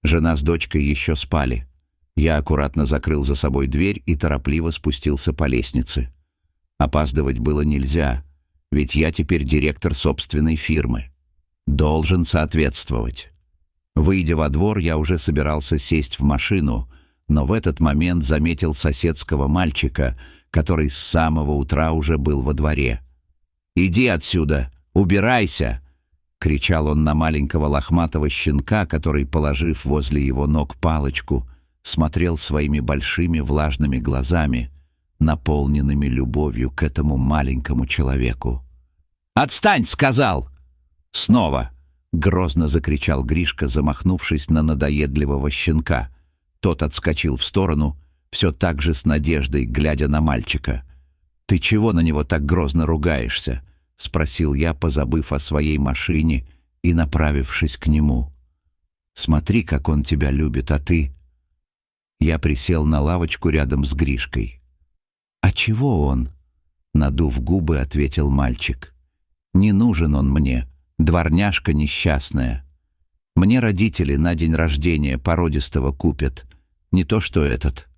Жена с дочкой еще спали. Я аккуратно закрыл за собой дверь и торопливо спустился по лестнице. Опаздывать было нельзя, ведь я теперь директор собственной фирмы. Должен соответствовать. Выйдя во двор, я уже собирался сесть в машину, но в этот момент заметил соседского мальчика, который с самого утра уже был во дворе. «Иди отсюда! Убирайся!» — кричал он на маленького лохматого щенка, который, положив возле его ног палочку, смотрел своими большими влажными глазами, наполненными любовью к этому маленькому человеку. «Отстань!» — сказал! Снова грозно закричал Гришка, замахнувшись на надоедливого щенка. Тот отскочил в сторону, все так же с надеждой, глядя на мальчика. «Ты чего на него так грозно ругаешься?» — спросил я, позабыв о своей машине и направившись к нему. «Смотри, как он тебя любит, а ты...» Я присел на лавочку рядом с Гришкой. «А чего он?» — надув губы, ответил мальчик. «Не нужен он мне, дворняжка несчастная. Мне родители на день рождения породистого купят, не то что этот».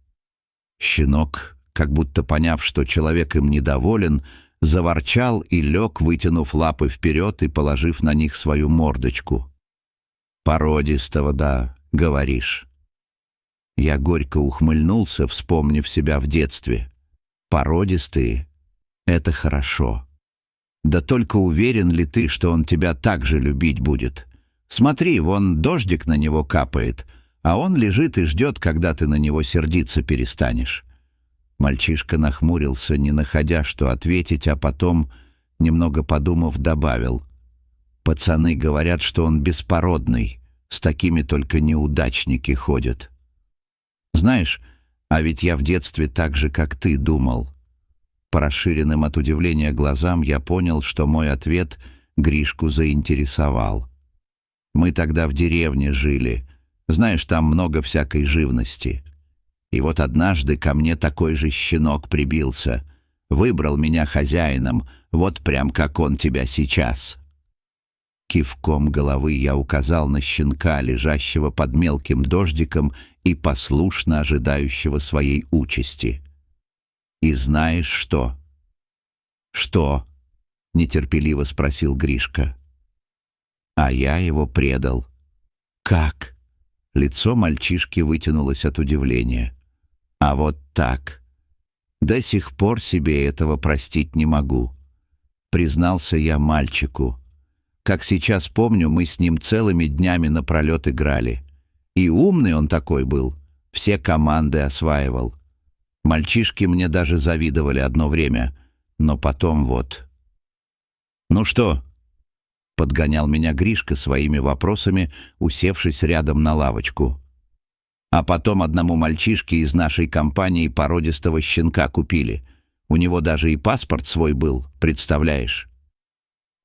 Щенок, как будто поняв, что человек им недоволен, заворчал и лег, вытянув лапы вперед и положив на них свою мордочку. «Породистого, да, говоришь». Я горько ухмыльнулся, вспомнив себя в детстве. «Породистые — это хорошо. Да только уверен ли ты, что он тебя так же любить будет? Смотри, вон дождик на него капает, а он лежит и ждет, когда ты на него сердиться перестанешь». Мальчишка нахмурился, не находя, что ответить, а потом, немного подумав, добавил: «Пацаны говорят, что он беспородный, с такими только неудачники ходят». Знаешь, а ведь я в детстве так же, как ты, думал. По расширенным от удивления глазам я понял, что мой ответ Гришку заинтересовал. Мы тогда в деревне жили. Знаешь, там много всякой живности. И вот однажды ко мне такой же щенок прибился. Выбрал меня хозяином, вот прям как он тебя сейчас. Кивком головы я указал на щенка, лежащего под мелким дождиком и послушно ожидающего своей участи. «И знаешь что?» «Что?» — нетерпеливо спросил Гришка. «А я его предал». «Как?» Лицо мальчишки вытянулось от удивления. «А вот так. До сих пор себе этого простить не могу», — признался я мальчику. Как сейчас помню, мы с ним целыми днями напролет играли. И умный он такой был, все команды осваивал. Мальчишки мне даже завидовали одно время, но потом вот. «Ну что?» — подгонял меня Гришка своими вопросами, усевшись рядом на лавочку. «А потом одному мальчишке из нашей компании породистого щенка купили. У него даже и паспорт свой был, представляешь?»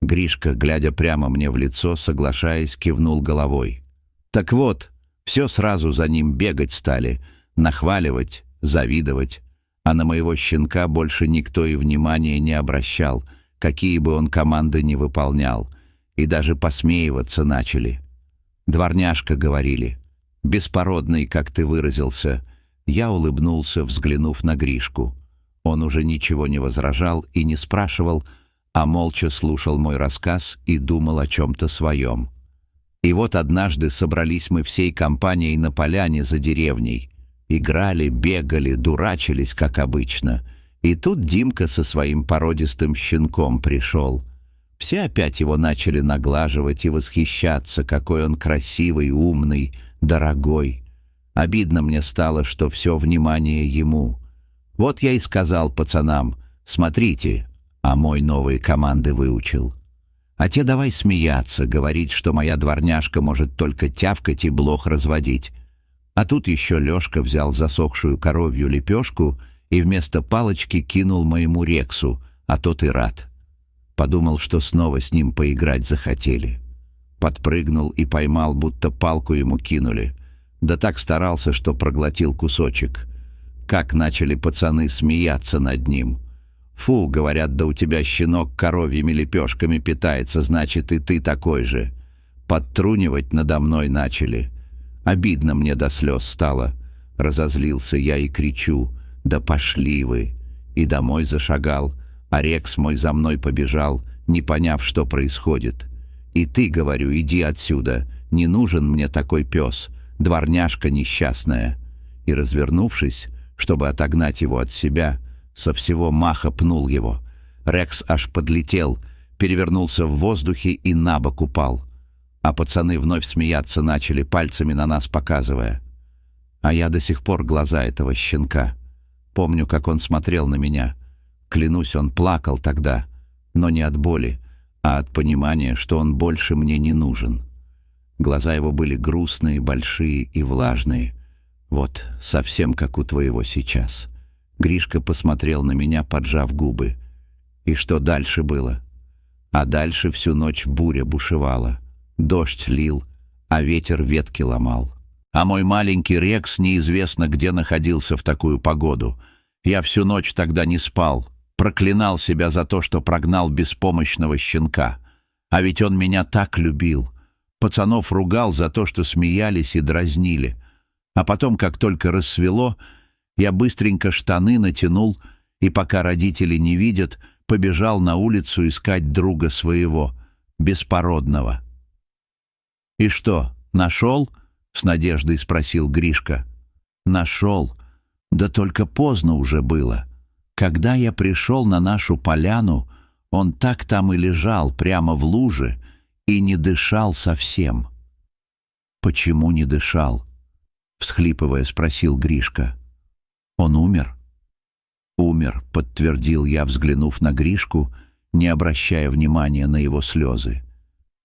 Гришка, глядя прямо мне в лицо, соглашаясь, кивнул головой. «Так вот, все сразу за ним бегать стали, нахваливать, завидовать, а на моего щенка больше никто и внимания не обращал, какие бы он команды ни выполнял, и даже посмеиваться начали. Дворняжка, говорили, беспородный, как ты выразился». Я улыбнулся, взглянув на Гришку. Он уже ничего не возражал и не спрашивал, а молча слушал мой рассказ и думал о чем-то своем. И вот однажды собрались мы всей компанией на поляне за деревней. Играли, бегали, дурачились, как обычно. И тут Димка со своим породистым щенком пришел. Все опять его начали наглаживать и восхищаться, какой он красивый, умный, дорогой. Обидно мне стало, что все внимание ему. Вот я и сказал пацанам: «Смотрите», а мой новые команды выучил. А те давай смеяться, говорить, что моя дворняжка может только тявкать и блох разводить. А тут еще Лешка взял засохшую коровью лепешку и вместо палочки кинул моему Рексу, а тот и рад. Подумал, что снова с ним поиграть захотели. Подпрыгнул и поймал, будто палку ему кинули. Да так старался, что проглотил кусочек. Как начали пацаны смеяться над ним. «Фу, — говорят, — да у тебя щенок коровьими лепешками питается, значит, и ты такой же». Подтрунивать надо мной начали. Обидно мне до слез стало. Разозлился я и кричу: «Да пошли вы!» И домой зашагал, а Рекс мой за мной побежал, не поняв, что происходит. «И ты, — говорю, — иди отсюда, не нужен мне такой пес, дворняжка несчастная». И, развернувшись, чтобы отогнать его от себя, со всего маха пнул его. Рекс аж подлетел, перевернулся в воздухе и на бок упал. А пацаны вновь смеяться начали, пальцами на нас показывая. А я до сих пор глаза этого щенка. Помню, как он смотрел на меня. Клянусь, он плакал тогда, но не от боли, а от понимания, что он больше мне не нужен. Глаза его были грустные, большие и влажные. Вот, совсем как у твоего сейчас. Гришка посмотрел на меня, поджав губы. И что дальше было? А дальше всю ночь буря бушевала. Дождь лил, а ветер ветки ломал. А мой маленький Рекс неизвестно где находился в такую погоду. Я всю ночь тогда не спал, проклинал себя за то, что прогнал беспомощного щенка. А ведь он меня так любил. Пацанов ругал за то, что смеялись и дразнили. А потом, как только рассвело, я быстренько штаны натянул и, пока родители не видят, побежал на улицу искать друга своего, беспородного. «И что, нашел?» — с надеждой спросил Гришка. «Нашел. Да только поздно уже было. Когда я пришел на нашу поляну, он так там и лежал, прямо в луже, и не дышал совсем». «Почему не дышал?» — всхлипывая, спросил Гришка. «Он умер?» «Умер», — подтвердил я, взглянув на Гришку, не обращая внимания на его слезы.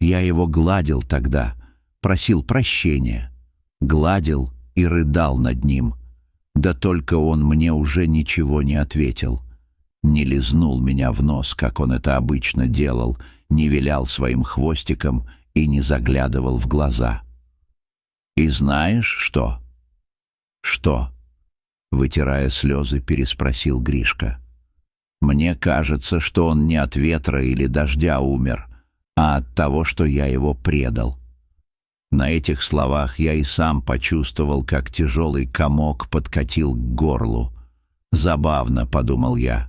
«Я его гладил тогда, просил прощения, гладил и рыдал над ним. Да только он мне уже ничего не ответил. Не лизнул меня в нос, как он это обычно делал, не вилял своим хвостиком и не заглядывал в глаза». «И знаешь что?» «Что?» — вытирая слезы, переспросил Гришка. «Мне кажется, что он не от ветра или дождя умер, а от того, что я его предал». На этих словах я и сам почувствовал, как тяжелый комок подкатил к горлу. «Забавно», — подумал я.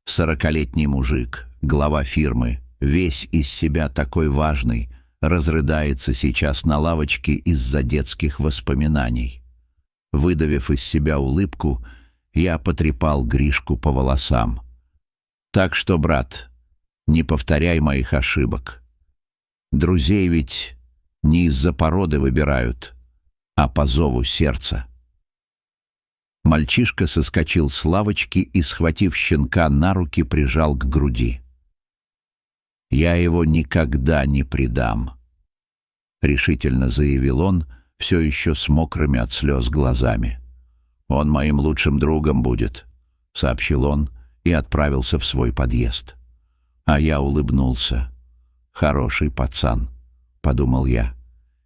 40-летний мужик, глава фирмы, весь из себя такой важный, разрыдается сейчас на лавочке из-за детских воспоминаний. Выдавив из себя улыбку, я потрепал Гришку по волосам. «Так что, брат, не повторяй моих ошибок. Друзей ведь не из-за породы выбирают, а по зову сердца». Мальчишка соскочил с лавочки и, схватив щенка на руки, прижал к груди. «Я его никогда не предам», — решительно заявил он, все еще с мокрыми от слез глазами. «Он моим лучшим другом будет», — сообщил он и отправился в свой подъезд. А я улыбнулся. «Хороший пацан», — подумал я.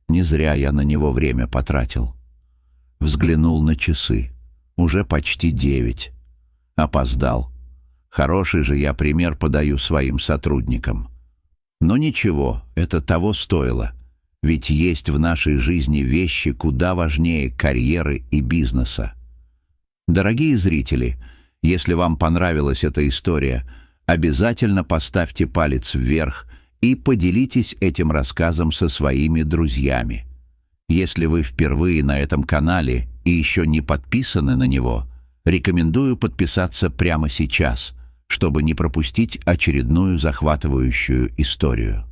Не зря я на него время потратил. Взглянул на часы. Уже почти 9. Опоздал. Хороший же я пример подаю своим сотрудникам. Но ничего, это того стоило. Ведь есть в нашей жизни вещи куда важнее карьеры и бизнеса. Дорогие зрители, если вам понравилась эта история, обязательно поставьте палец вверх и поделитесь этим рассказом со своими друзьями. Если вы впервые на этом канале и еще не подписаны на него, рекомендую подписаться прямо сейчас, чтобы не пропустить очередную захватывающую историю.